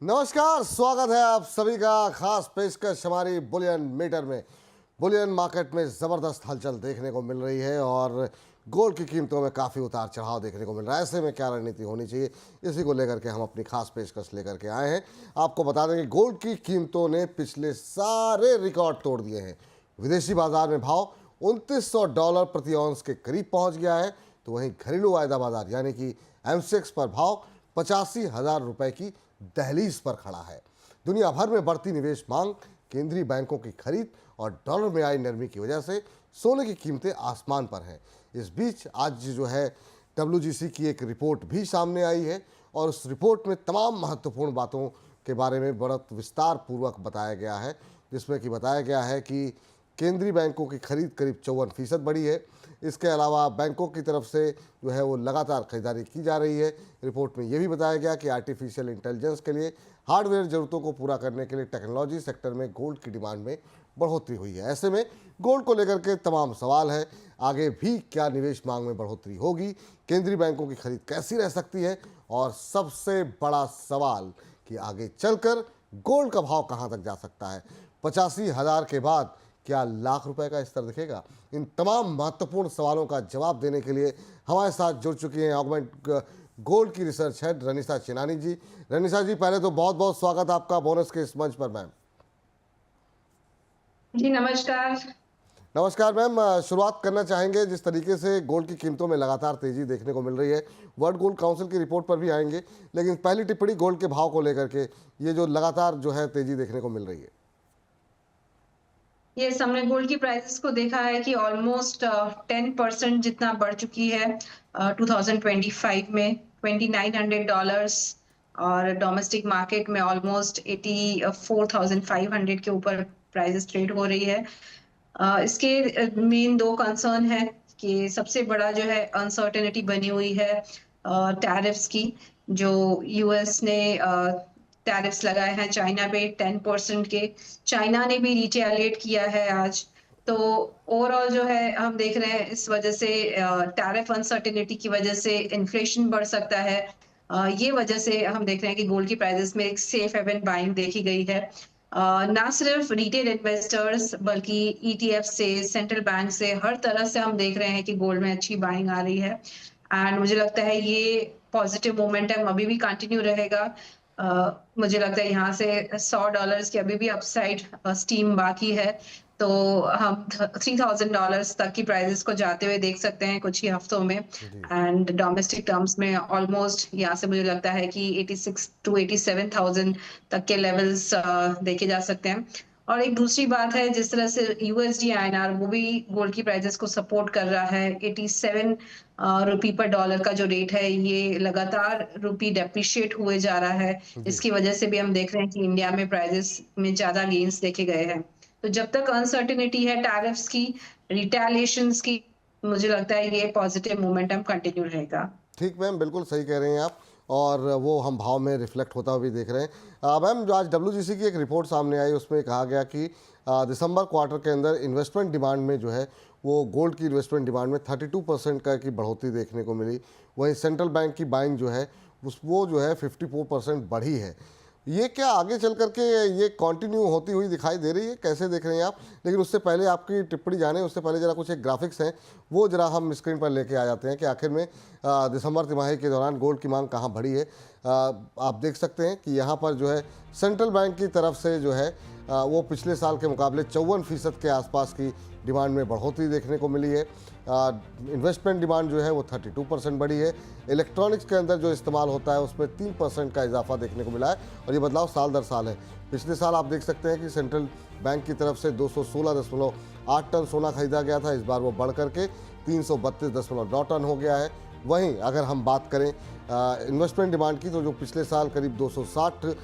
नमस्कार, स्वागत है आप सभी का खास पेशकश हमारी बुलियन मीटर में। बुलियन मार्केट में ज़बरदस्त हलचल देखने को मिल रही है और गोल्ड की कीमतों में काफ़ी उतार चढ़ाव देखने को मिल रहा है। ऐसे में क्या रणनीति होनी चाहिए, इसी को लेकर के हम अपनी खास पेशकश लेकर के आए हैं। आपको बता दें कि गोल्ड की कीमतों ने पिछले सारे रिकॉर्ड तोड़ दिए हैं। विदेशी बाजार में भाव $2900 प्रति औंस के करीब पहुंच गया है, तो वहीं घरेलू वायदा बाजार यानी कि एमसीएक्स पर भाव 85,000 रुपए की दहलीज पर खड़ा है। दुनिया भर में बढ़ती निवेश मांग, केंद्रीय बैंकों की खरीद और डॉलर में आई नरमी की वजह से सोने की कीमतें आसमान पर हैं। इस बीच आज जो है WGC की एक रिपोर्ट भी सामने आई है और उस रिपोर्ट में तमाम महत्वपूर्ण बातों के बारे में बड़ा विस्तार पूर्वक बताया गया है, जिसमें कि बताया गया है कि केंद्रीय बैंकों की खरीद करीब 54% बढ़ी है। इसके अलावा बैंकों की तरफ से जो है वो लगातार खरीदारी की जा रही है। रिपोर्ट में ये भी बताया गया कि आर्टिफिशियल इंटेलिजेंस के लिए हार्डवेयर ज़रूरतों को पूरा करने के लिए टेक्नोलॉजी सेक्टर में गोल्ड की डिमांड में बढ़ोतरी हुई है। ऐसे में गोल्ड को लेकर के तमाम सवाल है, आगे भी क्या निवेश मांग में बढ़ोतरी होगी, केंद्रीय बैंकों की खरीद कैसी रह सकती है, और सबसे बड़ा सवाल कि आगे चलकर गोल्ड का भाव कहाँ तक जा सकता है। 85,000 के बाद क्या लाख रुपए का स्तर दिखेगा? इन तमाम महत्वपूर्ण सवालों का जवाब देने के लिए हमारे साथ जुड़ चुकी हैं ऑगमेंट गोल्ड की रिसर्च हेड रनिसा चिनानी जी। रनिसा जी, पहले तो बहुत बहुत स्वागत आपका बोनस के इस मंच पर मैम। जी नमस्कार। नमस्कार मैम, शुरुआत करना चाहेंगे जिस तरीके से गोल्ड की कीमतों में लगातार तेजी देखने को मिल रही है, वर्ल्ड गोल्ड काउंसिल की रिपोर्ट पर भी आएंगे, लेकिन पहली टिप्पणी गोल्ड के भाव को लेकर के, ये जो लगातार जो है तेजी देखने को मिल रही है। ये हमने गोल्ड की प्राइसेस को देखा है कि ऑलमोस्ट 10% जितना बढ़ चुकी है 2025 में $2,900 और डोमेस्टिक मार्केट में ऑलमोस्ट 84,500 के ऊपर प्राइसेस ट्रेड हो रही है। इसके मेन दो कंसर्न है कि सबसे बड़ा जो है अनसर्टेनिटी बनी हुई है टैरिफ्स की, जो यूएस ने टैरिफ्स लगाए हैं चाइना पे 10% के। चाइना ने भी रिटेलिएट किया है आज। तो ओवरऑल जो है हम देख रहे हैं इस वजह से टैरिफ अनसर्टेनिटी की वजह से इन्फ्लेशन बढ़ सकता है। ये वजह से हम देख रहे हैं कि गोल्ड की प्राइसेस में एक सेफ हेवन बाइंग देखी गई है। ना सिर्फ रिटेल इन्वेस्टर्स बल्कि ईटीएफ से, सेंट्रल बैंक से, हर तरह से हम देख रहे हैं कि गोल्ड में अच्छी बाइंग आ रही है। एंड मुझे लगता है ये पॉजिटिव मोमेंटम अभी भी कंटिन्यू रहेगा। मुझे लगता है यहाँ से $100 की अभी भी अपसाइड स्टीम बाकी है, तो हम $3,000 तक की प्राइसेस को जाते हुए देख सकते हैं कुछ ही हफ्तों में। जी एंड डोमेस्टिक टर्म्स में ऑलमोस्ट यहाँ से मुझे लगता है कि 86 to 87,000 तक के लेवल्स देखे जा सकते हैं। और एक दूसरी बात है, जिस तरह से यूएसडी आईएनआर वो भी गोल्ड की प्राइसेस को सपोर्ट कर रहा है। 87 रुपी पर डॉलर का जो रेट है, ये लगातार रुपी डेप्रिशिएट हुए जा रहा है। जी। इसकी वजह से भी हम देख रहे हैं कि इंडिया में प्राइसेस में ज्यादा गेन्स देखे गए हैं। तो जब तक अनसर्टेनिटी है टैरिफ्स की, रिटेलिएशंस की, मुझे लगता है ये पॉजिटिव मोमेंटम कंटिन्यू रहेगा। ठीक मैम, बिल्कुल सही कह रहे हैं आप, और वो हम भाव में रिफ्लेक्ट होता हुआ भी देख रहे हैं। मैम, जो आज WGC की एक रिपोर्ट सामने आई उसमें कहा गया कि दिसंबर क्वार्टर के अंदर इन्वेस्टमेंट डिमांड में जो है वो गोल्ड की इन्वेस्टमेंट डिमांड में 32% का की बढ़ोतरी देखने को मिली। वहीं सेंट्रल बैंक की बाइंग जो है वो जो है 54% बढ़ी है। ये क्या आगे चल करके ये कंटिन्यू होती हुई दिखाई दे रही है, कैसे देख रहे हैं आप? लेकिन उससे पहले आपकी टिप्पणी जाने उससे पहले जरा कुछ एक ग्राफिक्स हैं वो जरा हम स्क्रीन पर लेके आ जाते हैं कि आखिर में दिसंबर तिमाही के दौरान गोल्ड की मांग कहाँ बढ़ी है। आप देख सकते हैं कि यहाँ पर जो है सेंट्रल बैंक की तरफ से जो है वो पिछले साल के मुकाबले 54% के आसपास की डिमांड में बढ़ोतरी देखने को मिली है। इन्वेस्टमेंट डिमांड जो है वो 32% बढ़ी है। इलेक्ट्रॉनिक्स के अंदर जो इस्तेमाल होता है उसमें 3% का इजाफा देखने को मिला है, और ये बदलाव साल दर साल है। पिछले साल आप देख सकते हैं कि सेंट्रल बैंक की तरफ से 216.8 टन सोना खरीदा गया था, इस बार वो बढ़ करके 332.9 टन हो गया है। वहीं अगर हम बात करें इन्वेस्टमेंट डिमांड की, तो जो पिछले साल करीब 260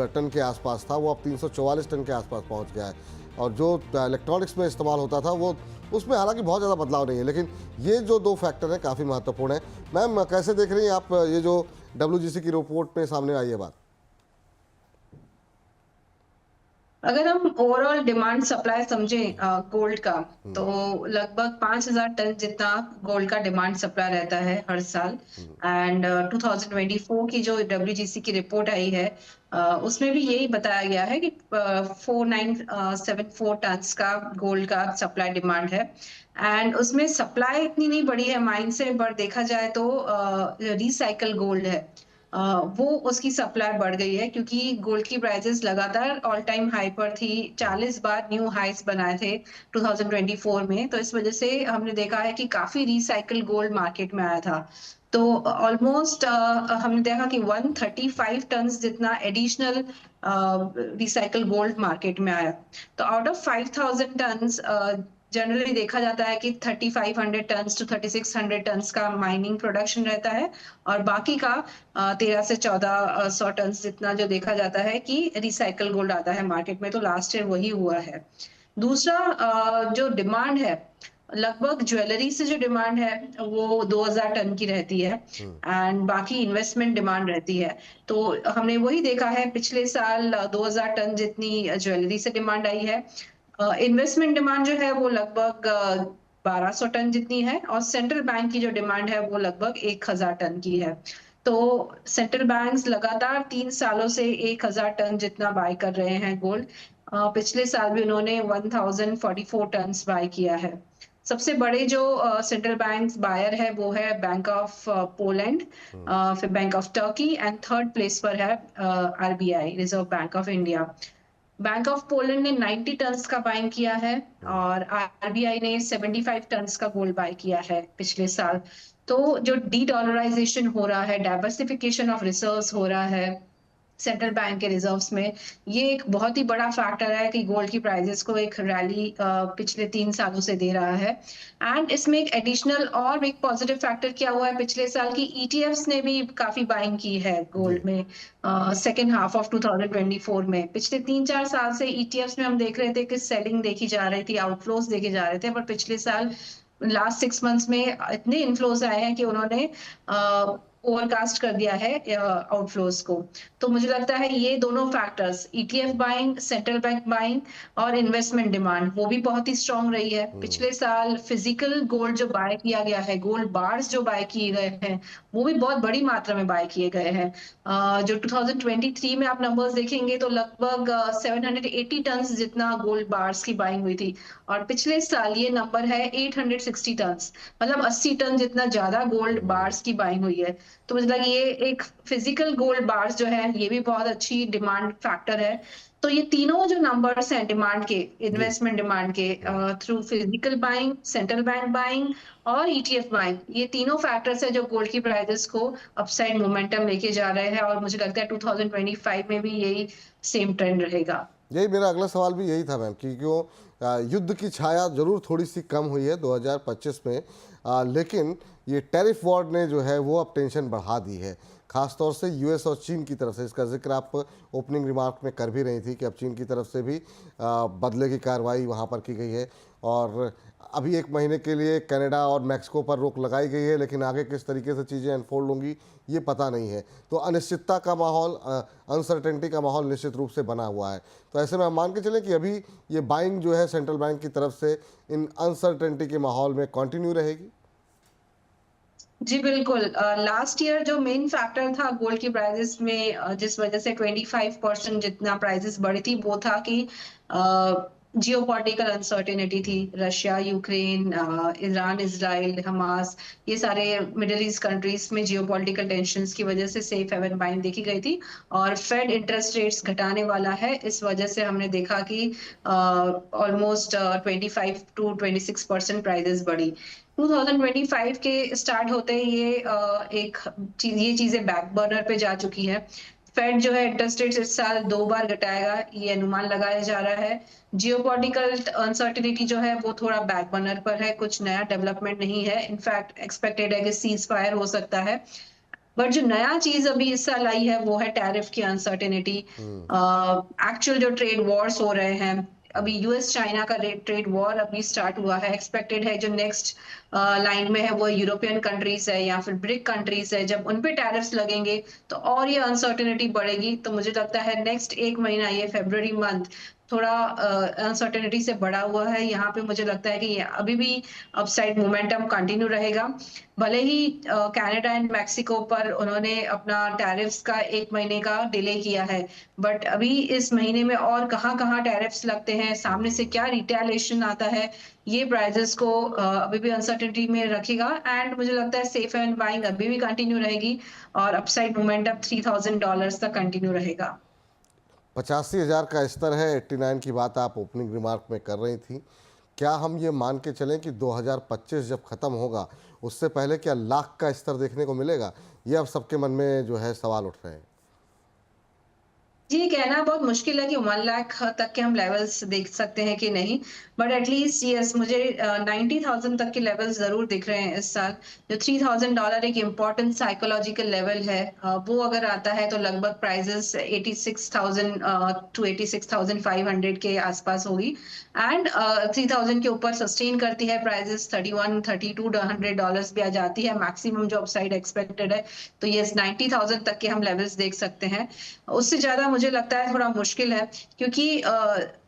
टन के आसपास था, वो अब 344 टन के आसपास पहुंच गया है। और जो इलेक्ट्रॉनिक्स में इस्तेमाल होता था वो उसमें हालांकि बहुत ज़्यादा बदलाव नहीं है, लेकिन ये जो दो फैक्टर हैं काफ़ी महत्वपूर्ण है। मैम, कैसे देख रही हैं आप ये जो WGC की रिपोर्ट में सामने आई है बात? अगर हम ओवरऑल डिमांड सप्लाई समझें गोल्ड का, हम्म, तो लगभग 5,000 टन जितना गोल्ड का डिमांड सप्लाई रहता है हर साल। हम्म, एंड 2024 की जो डब्ल्यूजीसी की रिपोर्ट आई है, उसमें भी यही बताया गया है कि 4974 टन्स का गोल्ड का सप्लाई डिमांड है। एंड उसमें सप्लाई इतनी नहीं बढ़ी है माइन से, पर देखा जाए तो रिसाइकल गोल्ड है, अ, वो उसकी सप्लाई बढ़ गई है, क्योंकि गोल्ड की प्राइसेस लगातार ऑल टाइम हाई पर थी। हम्म, 40 बार न्यू हाइस बनाए थे 2024 में, तो इस वजह से हमने देखा है कि काफी रिसाइकल गोल्ड मार्केट में आया था। तो ऑलमोस्ट हमने देखा कि 135 टन जितना एडिशनल रिसाइकल गोल्ड मार्केट में आया। तो आउट ऑफ 5,000 टन जनरली देखा जाता है कि 3,500 टन टू 3,600 टन का माइनिंग प्रोडक्शन रहता है, और बाकी का 13 से 1400 टन जितना जो देखा जाता है कि रिसाइकल गोल्ड आता है मार्केट में। तो लास्ट ईयर वही हुआ है। दूसरा जो डिमांड है, लगभग ज्वेलरी से जो डिमांड है वो 2,000 टन की रहती है, हम्म, एंड बाकी इन्वेस्टमेंट डिमांड रहती है। तो हमने वही देखा है, पिछले साल 2,000 टन जितनी ज्वेलरी से डिमांड आई है। इन्वेस्टमेंट डिमांड जो है वो लगभग 1,200 टन जितनी है, और सेंट्रल बैंक की जो डिमांड है वो लगभग 1,000 टन की है। तो सेंट्रल बैंक्स लगातार 3 सालों से 1,000 टन जितना बाय कर रहे हैं गोल्ड। पिछले साल भी उन्होंने 1,044 टन बाय किया है। सबसे बड़े जो सेंट्रल बैंक बायर है वो है बैंक ऑफ पोलैंड, हम्म, फिर bank of Turkey, and third place पर है RBI, reserve bank of India. Bank of Poland ने 90 टन्स का बाइंग किया है, हम्म, और आरबीआई ने 75 टन्स का गोल्ड बाय किया है पिछले साल। तो जो डी डॉलराइजेशन हो रहा है, डाइवर्सिफिकेशन ऑफ रिजर्व्स हो रहा है सेंट्रल बैंक के रिजर्व्स में, ये एक बहुत ही बड़ा फैक्टर है कि गोल्ड की प्राइसेस को एक रैली पिछले 3 सालों से दे रहा है। एंड इसमें एक एडिशनल और एक पॉजिटिव फैक्टर क्या हुआ है, पिछले साल की ईटीएफ्स ने भी काफी बाइंग की है जी, गोल्ड में। सेकेंड हाफ ऑफ 2024 में, पिछले 3-4 साल से ईटीएफ्स में हम देख रहे थे कि सेलिंग देखी जा रही थी, आउटफ्लोज देखे जा रहे थे, पर पिछले साल लास्ट 6 मंथ्स में इतने इनफ्लोज आए हैं कि उन्होंने ओवरकास्ट कर दिया है आउटफ्लोज को। तो मुझे लगता है ये दोनों factors, ETF buying, central bank buying, और इन्वेस्टमेंट डिमांड, वो भी बहुत ही स्ट्रांग रही है। हम्म, पिछले साल फिजिकल गोल्ड जो बाय किया गया है, गोल्ड बार्स जो बाय किए गए हैं, वो भी बहुत बड़ी मात्रा में बाय किए गए हैं। जो 2023 में आप नंबर्स देखेंगे तो लगभग 780 टन जितना गोल्ड बार्स की बाइंग हुई थी, और पिछले साल ये नंबर है 860 टन, मतलब 80 टन जितना ज्यादा गोल्ड हम्म, बार्स की बाइंग हुई है। तो मुझे लगा ये एक फिजिकल गोल्ड बार्स जो है ये भी बहुत अच्छी डिमांड फैक्टर है। तो ये तीनों जो नंबर्स हैं डिमांड के, जी, इन्वेस्टमेंट डिमांड के, हम्म। Through physical buying, central bank buying, और ईटीएफ बाइंग, ये तीनों फैक्टर्स है जो गोल्ड की प्राइसेस को अपसाइड मोमेंटम लेके जा रहे हैं, और मुझे लगता है 2025 में भी यही सेम ट्रेंड रहेगा। यही मेरा अगला सवाल भी यही था मैम कि क्यों युद्ध की छाया जरूर थोड़ी सी कम हुई है 2025 में, लेकिन ये टैरिफ वॉर ने जो है वो अब टेंशन बढ़ा दी है, खासतौर से यूएस और चीन की तरफ से। इसका जिक्र आप ओपनिंग रिमार्क में कर भी रही थी कि अब चीन की तरफ से भी बदले की कार्रवाई वहाँ पर की गई है, और अभी 1 महीने के लिए कनाडा और मैक्सिको पर रोक लगाई गई है, लेकिन आगे किस तरीके से चीज़ें अनफोल्ड होंगी ये पता नहीं है। तो अनिश्चितता का माहौल, अनसर्टेनिटी का माहौल निश्चित रूप से बना हुआ है। तो ऐसे में हम मान के चलें कि अभी ये बाइंग जो है सेंट्रल बैंक की तरफ से इन अनसर्टेनिटी के माहौल में कंटिन्यू रहेगी। जी बिल्कुल। लास्ट ईयर जो मेन फैक्टर था गोल्ड की प्राइसेस में, जिस वजह से 25% जितना प्राइसेस बढ़ी थी, वो था कि जियोपॉलिटिकल अनसर्टेनिटी थी। Russia, Ukraine, Iran, Israel, Hamas, ये सारे मिडिल ईस्ट कंट्रीज में जियोपॉलिटिकल टेंशंस की वजह से सेफ हेवन बाइंग देखी गई थी, और फेड इंटरेस्ट रेट्स घटाने वाला है, इस वजह से हमने देखा कि ऑलमोस्ट 25 to 26% प्राइसेस बढ़ी। 2025 के स्टार्ट होते ही एक चीज, ये चीजें बैक बर्नर पे जा चुकी है। फेड जो है इंटरेस्ट रेट इस साल 2 बार घटाएगा, ये अनुमान लगाया जा रहा है। जियोपॉलिटिकल अनसर्टिनिटी जो है वो थोड़ा बैक बर्नर पर है, कुछ नया डेवलपमेंट नहीं है। इनफैक्ट एक्सपेक्टेड है कि सीज फायर हो सकता है। बट जो नया चीज अभी इस साल आई है वो है टैरिफ की अनसर्टेनिटी। हम्म, एक्चुअल जो ट्रेड वॉर्स हो रहे हैं, हम्म, अभी यूएस चाइना का ट्रेड वॉर अभी स्टार्ट हुआ है। एक्सपेक्टेड है जो नेक्स्ट लाइन में है वो यूरोपियन कंट्रीज है या फिर ब्रिक कंट्रीज है, जब उन पे टैरिफ्स लगेंगे तो और ये अनसर्टेनिटी बढ़ेगी। तो मुझे लगता है नेक्स्ट 1 महीना, ये फेब्रुअरी मंथ, थोड़ा अनसर्टेनिटी से बढ़ा हुआ है। यहाँ पे मुझे लगता है कि ये अभी भी अपसाइड मोमेंटम कंटिन्यू रहेगा। भले ही कनाडा एंड मेक्सिको पर उन्होंने अपना टैरिफ्स का 1 महीने का डिले किया है, बट अभी इस महीने में और कहाँ-कहाँ टैरिफ्स लगते हैं, सामने से क्या रिटेलिएशन आता है, ये प्राइसेस को अभी भी अनसर्टेनिटी में रखेगा। एंड मुझे लगता है सेफ एंड बाइंग अभी भी कंटिन्यू रहेगी और अपसाइड मोमेंटम $3000 तक कंटिन्यू रहेगा। 85,000 का स्तर है। 89 की बात आप ओपनिंग रिमार्क में कर रही थी। क्या हम ये मान के चलें कि 2025 जब ख़त्म होगा उससे पहले क्या लाख का स्तर देखने को मिलेगा? ये अब सबके मन में जो है सवाल उठ रहे हैं। जी, ये कहना बहुत मुश्किल है कि 1 लाख तक के हम लेवल्स देख सकते हैं कि नहीं, बट एटलीस्ट यस मुझे 90,000 तक के लेवल्स ज़रूर दिख रहे हैं इस साल। जो $3000 एक इम्पोर्टेंट साइकोलॉजिकल लेवल है, वो अगर आता है तो लगभग प्राइसेस 86,000 टू 86,500 के आसपास होगी। एंड 3000 के ऊपर सस्टेन करती है प्राइसेस 31, $3200 भी आ जाती है, मैक्सिमम जो अपसाइड एक्सपेक्टेड है। तो यस 90,000 तक के हम लेवल्स देख सकते हैं। उससे ज़्यादा मुझे लगता है थोड़ा मुश्किल है, क्योंकि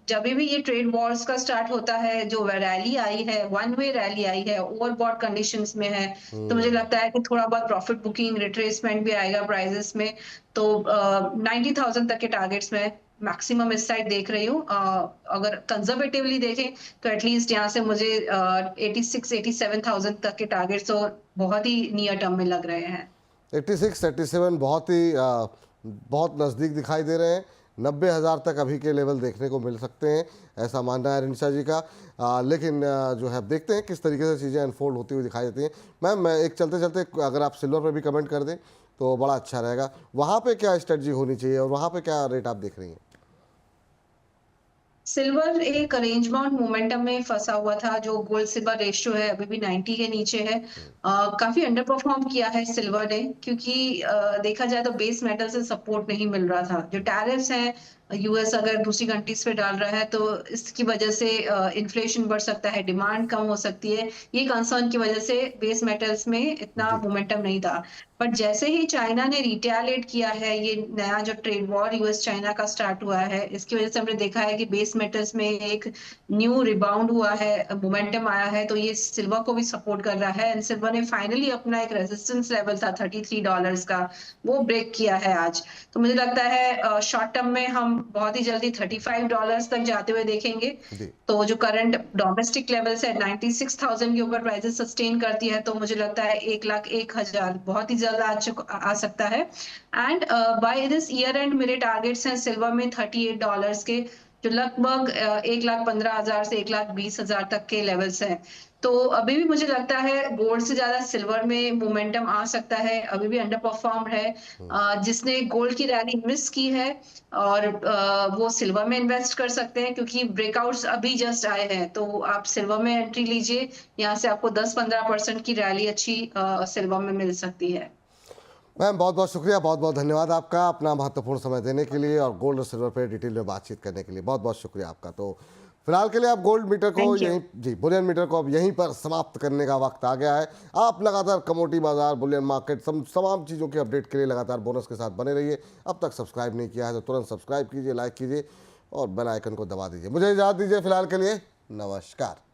जब भी ये ट्रेड वॉर्स का स्टार्ट होता है, जो रैली आई है, वन वे रैली आई है, ओवरबॉट कंडीशंस में है, तो मुझे हम्म। लगता है कि थोड़ा बहुत प्रॉफिट बुकिंग रिट्रेसमेंट भी आएगा प्राइसेस में। तो 90,000 तक के टारगेट्स में मैक्सिमम इस साइड देख रही हूँ। अगर कंजर्वेटिवली देखें तो एटलीस्ट यहाँ से मुझे 86-87,000 तक के टारगेट्स तो बहुत ही नियर टर्म में लग रहे हैं। 86, 87 बहुत ही बहुत नज़दीक दिखाई दे रहे हैं। 90,000 तक अभी के लेवल देखने को मिल सकते हैं, ऐसा मानना है रिनिशा जी का। लेकिन जो है देखते हैं किस तरीके से चीज़ें अनफोल्ड होती हुई दिखाई देती हैं। मैम, मैं एक चलते चलते अगर आप सिल्वर पर भी कमेंट कर दें तो बड़ा अच्छा रहेगा। वहाँ पे क्या स्ट्रेटजी होनी चाहिए और वहाँ पे क्या रेट आप देख रही हैं? सिल्वर एक रेंज बाउंड मोमेंटम में फंसा हुआ था। जो गोल्ड सिल्वर रेशियो है अभी भी 90 के नीचे है। काफी अंडर परफॉर्म किया है सिल्वर ने, क्योंकि देखा जाए तो बेस मेटल से सपोर्ट नहीं मिल रहा था। जो टैरिफ्स हैं, यूएस अगर दूसरी कंट्रीज पे डाल रहा है तो इसकी वजह से इन्फ्लेशन बढ़ सकता है, डिमांड कम हो सकती है। ये कंसर्न की वजह से बेस मेटल्स में इतना जी। मोमेंटम नहीं था। बट जैसे ही चाइना ने रिटेलिएट किया है, ये नया जो ट्रेड वॉर यूएस चाइना का स्टार्ट हुआ है, इसकी वजह से हमने देखा है कि बेस मेटल्स में एक न्यू रिबाउंड हुआ है, मोमेंटम आया है, तो ये सिल्वर को भी सपोर्ट कर रहा है। एंड सिल्वर ने फाइनली अपना एक रेजिस्टेंस लेवल था $33 का, वो ब्रेक किया है आज। तो मुझे लगता है शॉर्ट टर्म में हम बहुत ही जल्दी $35 तक जाते हुए देखेंगे। जी। तो जो करंट डोमेस्टिक लेवल्स है 96,000 के ऊपर प्राइसेस सस्टेन करती है, तो मुझे लगता है 1,01,000 बहुत ही जल्द आ सकता है। And by this year and मेरे टारगेट्स हैं सिल्वर में $38 के, जो लगभग 1,15,000 से 1,20,000 तक के लेवल्स हैं। तो अभी भी मुझे लगता है गोल्ड से ज्यादा सिल्वर में मोमेंटम आ सकता है, अभी भी अंडर परफॉर्म है। जिसने गोल्ड की रैली मिस की है और वो सिल्वर में इन्वेस्ट कर सकते हैं, क्योंकि ब्रेकआउट्स अभी जस्ट आए हैं। तो आप सिल्वर में एंट्री लीजिए, यहाँ से आपको 10-15% की रैली अच्छी सिल्वर में मिल सकती है। मैम, बहुत बहुत शुक्रिया, बहुत बहुत धन्यवाद आपका अपना महत्वपूर्ण समय देने के लिए और गोल्ड और सिल्वर पे डिटेल में बातचीत करने के लिए बहुत बहुत शुक्रिया आपका। तो फिलहाल के लिए आप गोल्ड मीटर को थैंक यू। यहीं, जी, बुलियन मीटर को अब यहीं पर समाप्त करने का वक्त आ गया है। आप लगातार कमोडिटी बाजार, बुलियन मार्केट, तमाम चीज़ों के अपडेट के लिए लगातार बोनस के साथ बने रहिए। अब तक सब्सक्राइब नहीं किया है तो तुरंत सब्सक्राइब कीजिए, लाइक कीजिए और बेल आइकन को दबा दीजिए। मुझे इजाज़त दीजिए फिलहाल के लिए, नमस्कार।